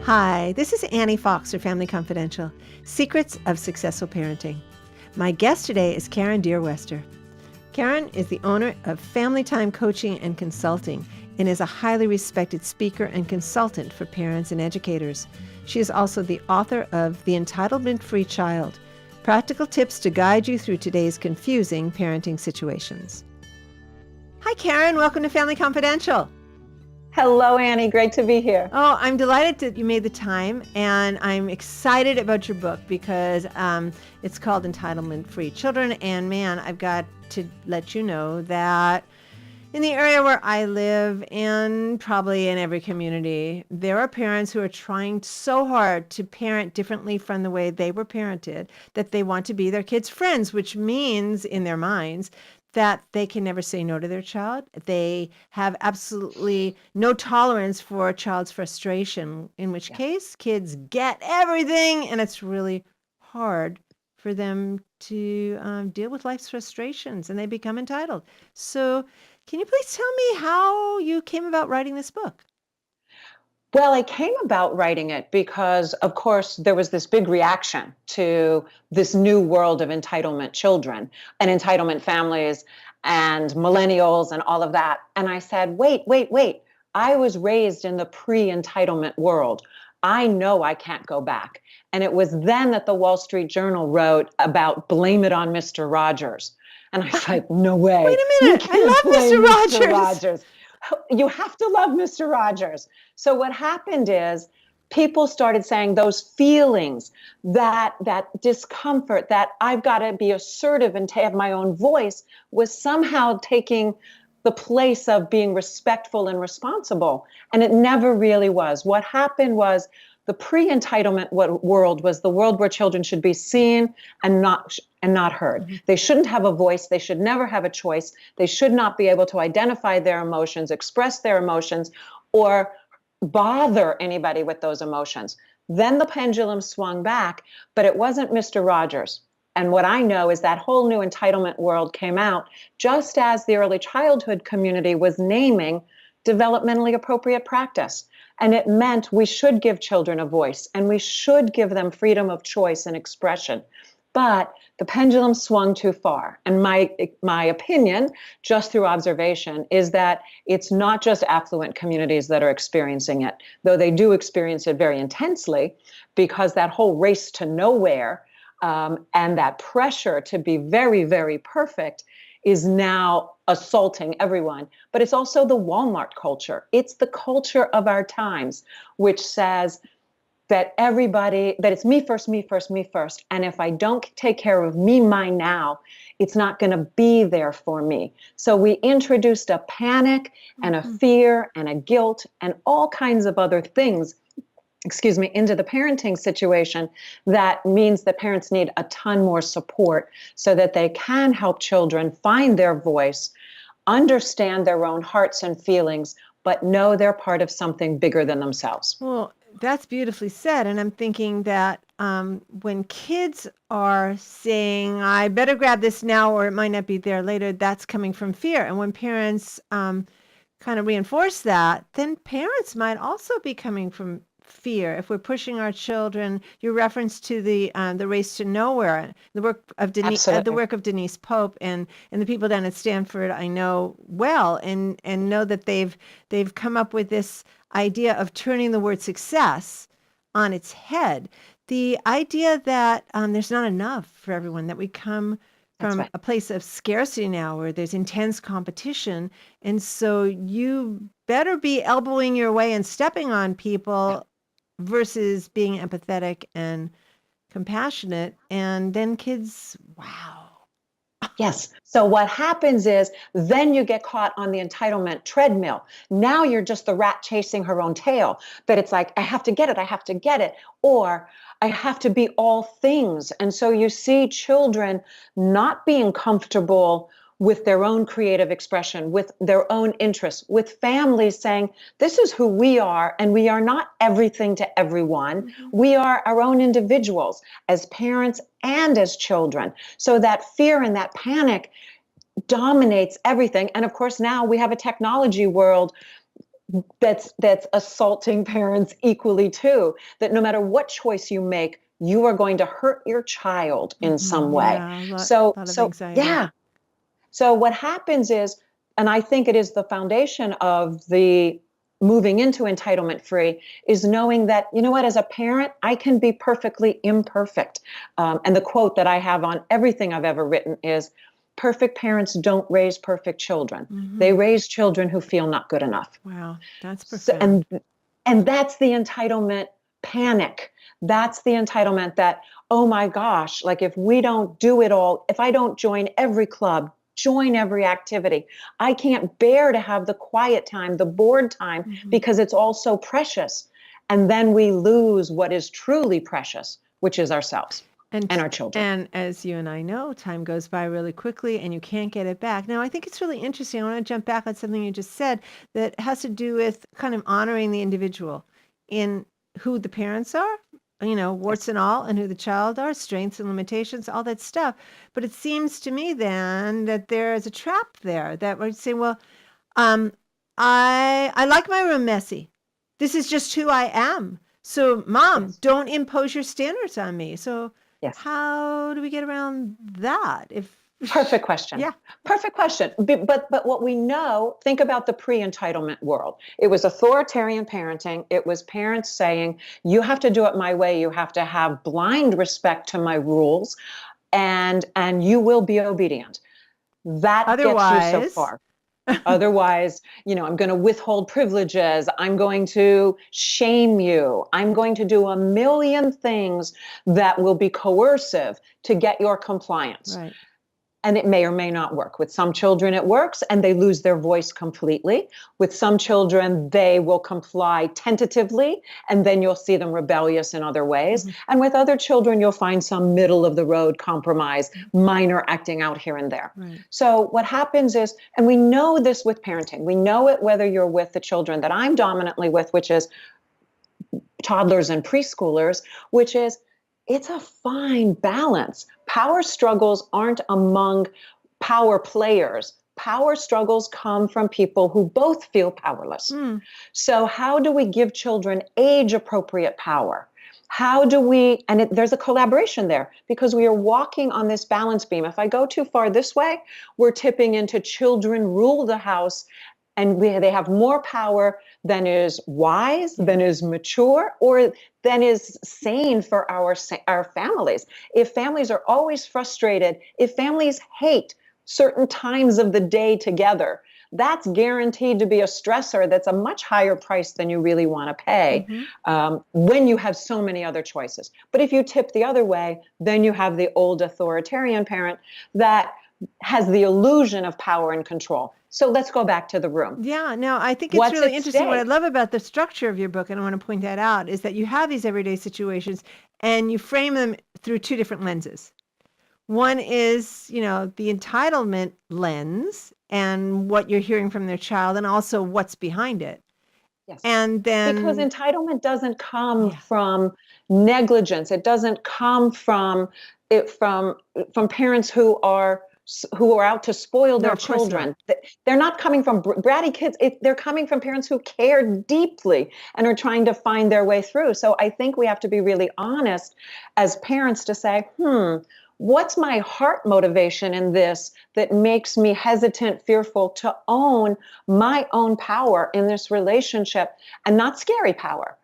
Hi, this is Annie Fox for Family Confidential, Secrets of Successful Parenting. My guest today is Karen Deerwester. Karen is the owner of Family Time Coaching and Consulting and is a highly respected speaker and consultant for parents and educators. She is also the author of The Entitlement-free Child, practical tips to guide you through today's confusing parenting situations. Hi, Karen. Welcome to Family Confidential. Hello, Annie. Great to be here. Oh, I'm delighted that you made the time, and I'm excited about your book because it's called Entitlement-free Children. And man, I've got to let you know that in the area where I live, and probably in every community, there are parents who are trying so hard to parent differently from the way they were parented that they want to be their kids' friends, which means in their minds that they can never say no to their child. They have absolutely no tolerance for a child's frustration, in which case kids get everything, and it's really hard for them to deal with life's frustrations, and they become entitled. So can you please tell me how you came about writing this book? Well, I came about writing it because, of course, there was this big reaction to this new world of entitlement children and entitlement families and millennials and all of that. And I said, wait. I was raised in the pre-entitlement world. I know I can't go back. And it was then that the Wall Street Journal wrote about blame it on Mr. Rogers. And I was like, no way. Wait a minute. I love Mr. Rogers. You have to love Mr. Rogers. So what happened is people started saying those feelings, that discomfort, that I've got to be assertive and to have my own voice was somehow taking the place of being respectful and responsible. And it never really was. What happened was the pre-entitlement world was the world where children should be seen and not heard. Mm-hmm. They shouldn't have a voice. They should never have a choice. They should not be able to identify their emotions, express their emotions, or bother anybody with those emotions. Then the pendulum swung back, but it wasn't Mr. Rogers. And what I know is that whole new entitlement world came out just as the early childhood community was naming developmentally appropriate practice. And it meant we should give children a voice and we should give them freedom of choice and expression. But the pendulum swung too far. And my opinion, just through observation, is that it's not just affluent communities that are experiencing it, though they do experience it very intensely, because that whole race to nowhere and that pressure to be very, very perfect is now assaulting everyone. But it's also the Walmart culture. It's the culture of our times, which says that it's me first, me first, me first. And if I don't take care of me, mine now, it's not going to be there for me. So we introduced a panic and a fear and a guilt and all kinds of other things, into the parenting situation. That means that parents need a ton more support so that they can help children find their voice, understand their own hearts and feelings, but know they're part of something bigger than themselves. Well, that's beautifully said. And I'm thinking that when kids are saying, I better grab this now or it might not be there later, that's coming from fear. And when parents kind of reinforce that, then parents might also be coming from fear. If we're pushing our children, your reference to the race to nowhere, the work of Denise Pope and the people down at Stanford I know well, and know that they've come up with this idea of turning the word success on its head. The idea that there's not enough for everyone, that we come from a place of scarcity now where there's intense competition. And so you better be elbowing your way and stepping on people versus being empathetic and compassionate. And then kids, wow. Yes. So what happens is then you get caught on the entitlement treadmill. Now you're just the rat chasing her own tail, that it's like, I have to get it, or I have to be all things. And so you see children not being comfortable with their own creative expression, with their own interests, with families saying, this is who we are, and we are not everything to everyone. Mm-hmm. We are our own individuals as parents and as children. So that fear and that panic dominates everything. And of course, now we have a technology world that's assaulting parents equally too, that no matter what choice you make, you are going to hurt your child in some way. Yeah, So lot of anxiety. yeah. So what happens is, and I think it is the foundation of the moving into entitlement free, is knowing that, you know what, as a parent, I can be perfectly imperfect. And the quote that I have on everything I've ever written is, perfect parents don't raise perfect children. They raise children who feel not good enough. Wow, that's So, profound. and that's the entitlement panic. That's the entitlement that, oh my gosh, like if we don't do it all, if I don't join every club, join every activity, I can't bear to have the quiet time, the bored time, because it's all so precious. And then we lose what is truly precious, which is ourselves and our children. And as you and I know, time goes by really quickly and you can't get it back. Now, I think it's really interesting. I want to jump back on something you just said that has to do with kind of honoring the individual in who the parents are, warts and all, and who the child are, strengths and limitations, all that stuff. But it seems to me then that there is a trap there that we're saying, well, um, I like my room messy. This is just who I am. So, Mom, Yes. don't impose your standards on me. So, Yes. how do we get around that? Perfect question. Yeah. Perfect question. But what we know, think about the pre-entitlement world. It was authoritarian parenting. It was parents saying, you have to do it my way. You have to have blind respect to my rules, and you will be obedient. That gets you so Otherwise, far. Otherwise, I'm going to withhold privileges. I'm going to shame you. I'm going to do a million things that will be coercive to get your compliance. right. And it may or may not work. With some children, it works and they lose their voice completely. With some children, they will comply tentatively, and then you'll see them rebellious in other ways. And with other children, you'll find some middle of the road compromise, minor acting out here and there. Right. So what happens is, and we know this with parenting, we know it whether you're with the children that I'm dominantly with, which is toddlers and preschoolers, which is, it's a fine balance. Power struggles aren't among power players. Power struggles come from people who both feel powerless. So how do we give children age appropriate power? How do we, and there's a collaboration there, because we are walking on this balance beam. If I go too far this way, we're tipping into children rule the house, and they have more power than is wise, than is mature, or than is sane for our families. If families are always frustrated, if families hate certain times of the day together, that's guaranteed to be a stressor that's a much higher price than you really want to pay when you have so many other choices. But if you tip the other way, then you have the old authoritarian parent that has the illusion of power and control. So let's go back to the room. Yeah, no, I think it's What's really at interesting. What I stake? love about the structure of your book, and I want to point that out, is that you have these everyday situations and you frame them through two different lenses. One is, the entitlement lens and what you're hearing from their child, and also what's behind it. Yes. And Because then, entitlement doesn't come from negligence. It doesn't come from parents who are out to spoil no, their of course not. children. They're not coming from bratty kids. They're coming from parents who care deeply and are trying to find their way through. So I think we have to be really honest as parents to say, what's my heart motivation in this that makes me hesitant, fearful to own my own power in this relationship, and not scary power,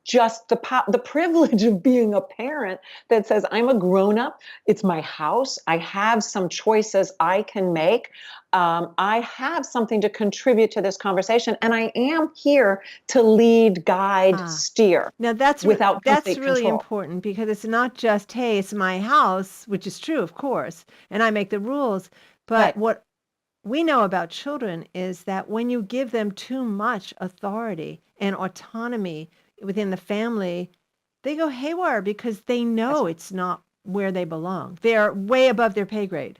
just the privilege of being a parent that says, I'm a grown-up, it's my house, I have some choices I can make, I have something to contribute to this conversation, and I am here to lead, guide, steer. Now that's without complete really control. important, because it's not just, hey, it's my house, which is true, of course, and I make the rules. But Right. what we know about children is that when you give them too much authority and autonomy within the family, they go haywire because they know it's not where they belong. They're way above their pay grade.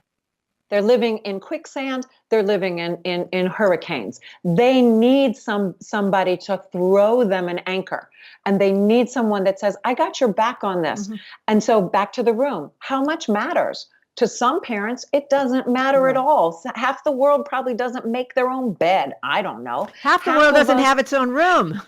They're living in quicksand. They're living in hurricanes. They need somebody to throw them an anchor, and they need someone that says, I got your back on this. And so back to the room. How much matters To some parents, it doesn't matter at Right. all. Half the world probably doesn't make their own bed. I don't know. Half the Half world of doesn't us, have its own room.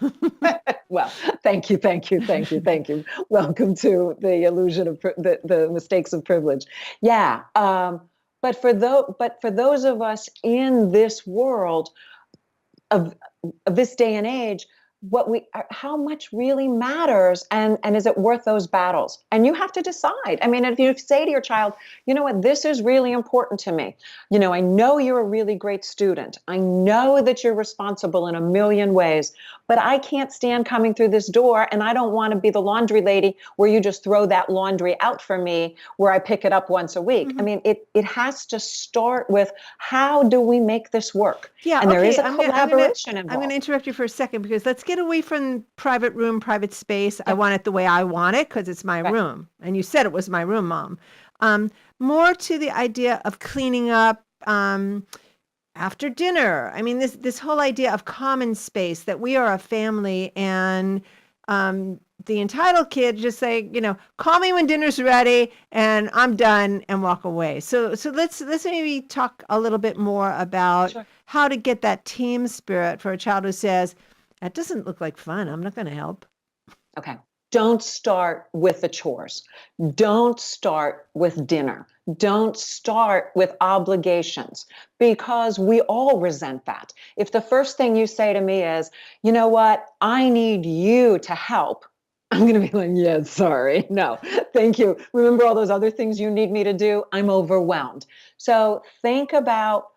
well, thank you, thank you, thank you, thank you. Welcome to the illusion of the mistakes of privilege. Yeah. But for those of us in this world of this day and age, how much really matters, and is it worth those battles? And you have to decide. I mean, if you say to your child, you know what, this is really important to me. I know you're a really great student. I know that you're responsible in a million ways, but I can't stand coming through this door, and I don't want to be the laundry lady where you just throw that laundry out for me, where I pick it up once a week. I mean, it has to start with, how do we make this work? Yeah, And there okay. is a collaboration I'm gonna involved. interrupt you for a second because let's get away from private room, private space. I want it the way I want it because it's my Right. room. And you said it was my room, Mom. More to the idea of cleaning up after dinner. I mean, this whole idea of common space, that we are a family, and the entitled kid just say, call me when dinner's ready and I'm done, and walk away. So let's maybe talk a little bit more about Sure. how to get that team spirit for a child who says, that doesn't look like fun, I'm not going to help. Okay. Don't start with the chores. Don't start with dinner. Don't start with obligations, because we all resent that. If the first thing you say to me is, you know what, I need you to help, I'm going to be like, yeah, sorry. No, thank you. Remember all those other things you need me to do? I'm overwhelmed. So think about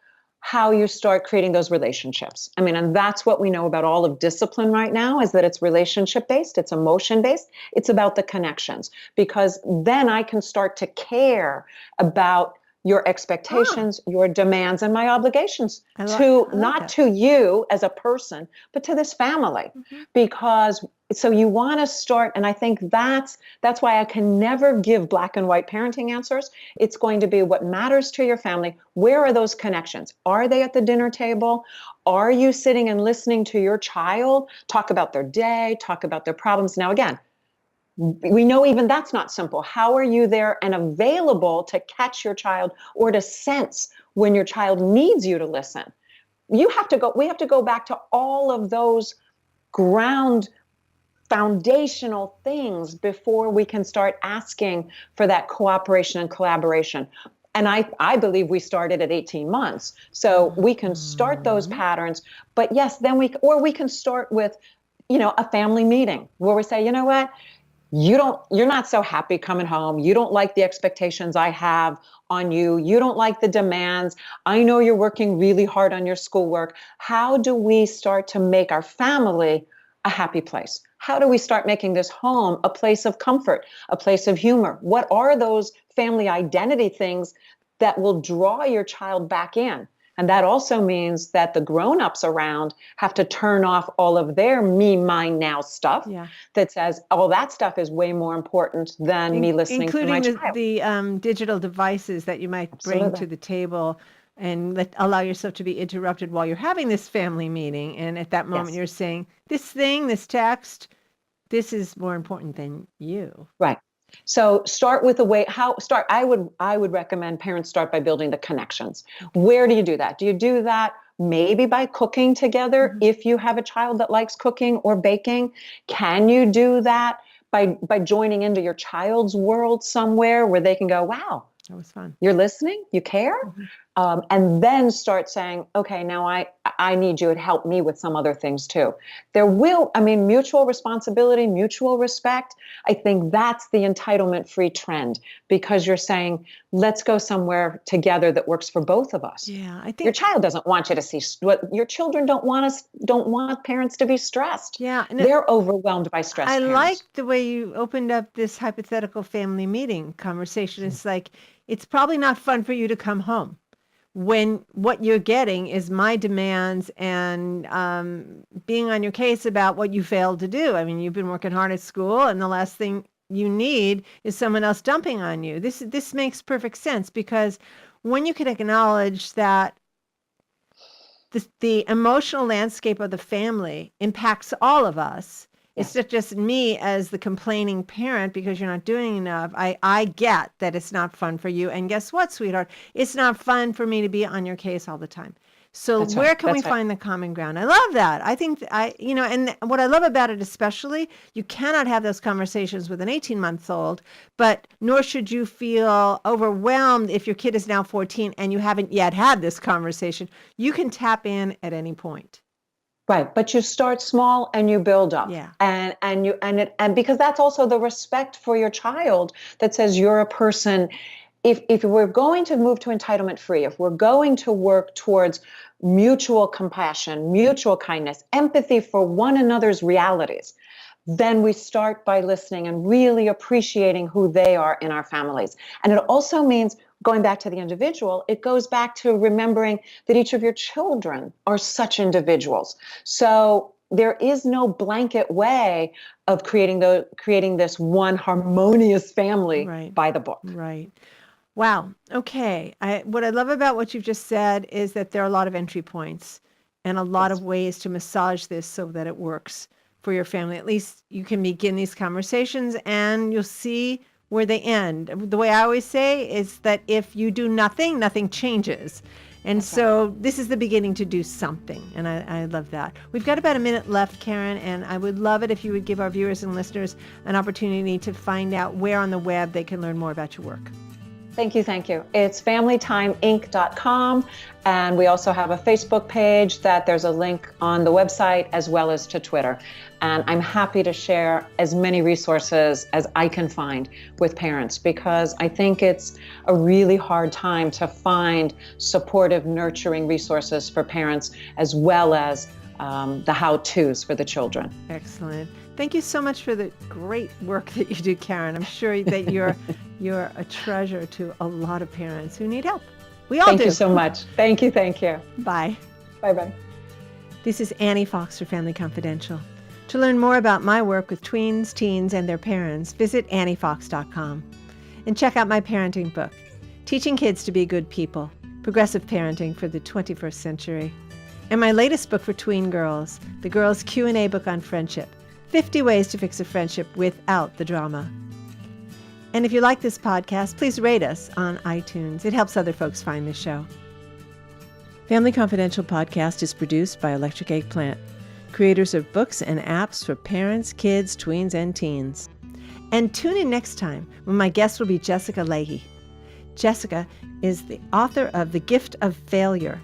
how you start creating those relationships. I mean, and that's what we know about all of discipline right now, is that it's relationship based, it's emotion based, it's about the connections, because then I can start to care about your expectations, your demands, and my obligations I to like not that. to you as a person, but to this family. Because so you want to start, and I think that's why I can never give black and white parenting answers. It's going to be what matters to your family. Where are those connections? Are they at the dinner table? Are you sitting and listening to your child talk about their day, talk about their problems? Now, again, we know even that's not simple. How are you there and available to catch your child, or to sense when your child needs you to listen? We have to go back to all of those ground foundational things before we can start asking for that cooperation and collaboration. And I believe we started at 18 months. So we can start those patterns, but yes, then we can start with, a family meeting where we say, you know what, you're not so happy coming home. You don't like the expectations I have on you. You don't like the demands. I know you're working really hard on your schoolwork. How do we start to make our family a happy place? How do we start making this home a place of comfort, a place of humor? What are those family identity things that will draw your child back in? And that also means that the grown-ups around have to turn off all of their me, mine, now stuff Yeah. that says, all that stuff is way more important than me listening to my Including child. the digital devices that you might bring Absolutely. to the table, and allow yourself to be interrupted while you're having this family meeting. And at that moment, Yes. you're saying, this text, this is more important than you. Right. So start with a way, I would recommend parents start by building the connections. Where do you do that? Do you do that maybe by cooking together if you have a child that likes cooking or baking? Can you do that by joining into your child's world somewhere where they can go, wow, That was fun. you're listening, you care? And then start saying, okay, now I need you to help me with some other things too. Mutual responsibility, mutual respect. I think that's the entitlement-free trend, because you're saying, let's go somewhere together that works for both of us. Yeah, I Your think. child doesn't want you to see what your children don't want parents to be stressed. Yeah, and They're overwhelmed by I stressed like parents. the way you opened up this hypothetical family meeting conversation. It's like, it's probably not fun for you to come home when what you're getting is my demands and being on your case about what you failed to do. I mean, you've been working hard at school, and the last thing you need is someone else dumping on you. This makes perfect sense, because when you can acknowledge that the emotional landscape of the family impacts all of us, It's not just me as the complaining parent because you're not doing enough. I get that it's not fun for you. And guess what, sweetheart? It's not fun for me to be on your case all the time. So That's where right. can we That's right. find the common ground? I love that. I think and what I love about it especially, you cannot have those conversations with an 18-month-old, but nor should you feel overwhelmed if your kid is now 14 and you haven't yet had this conversation. You can tap in at any point. Right, but you start small and you build up. Yeah. And because that's also the respect for your child that says you're a person. If we're going to move to entitlement free, if we're going to work towards mutual compassion, mutual kindness, empathy for one another's realities, then we start by listening and really appreciating who they are in our families. And it also means, going back to the individual, it goes back to remembering that each of your children are such individuals. So there is no blanket way of creating this one harmonious family Right. by the book. Right. Wow. Okay. What I love about what you've just said is that there are a lot of entry points and a lot Yes. of ways to massage this so that it works for your family. At least you can begin these conversations and you'll see where they end. The way I always say is that if you do nothing, nothing changes. And so this is the beginning to do something. And I love that. We've got about a minute left, Karen, and I would love it if you would give our viewers and listeners an opportunity to find out where on the web they can learn more about your work. Thank you. It's familytimeinc.com. And we also have a Facebook page that there's a link on the website as well as to Twitter. And I'm happy to share as many resources as I can find with parents, because I think it's a really hard time to find supportive, nurturing resources for parents, as well as the how-tos for the children. Excellent. Thank you so much for the great work that you do, Karen. I'm sure that you're a treasure to a lot of parents who need help. We all do. Thank you so much. Thank you. Bye. Bye-bye. This is Annie Fox for Family Confidential. To learn more about my work with tweens, teens, and their parents, visit anniefox.com. And check out my parenting book, Teaching Kids to Be Good People, Progressive Parenting for the 21st Century. And my latest book for tween girls, the Girls Q&A book on friendship, 50 Ways to Fix a Friendship Without the Drama. And if you like this podcast, please rate us on iTunes. It helps other folks find the show. Family Confidential podcast is produced by Electric Eggplant, creators of books and apps for parents, kids, tweens, and teens. And tune in next time when my guest will be Jessica Leahy. Jessica is the author of The Gift of Failure,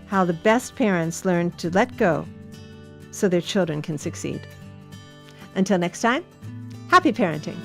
How the Best Parents Learn to Let Go so their children can succeed. Until next time, happy parenting.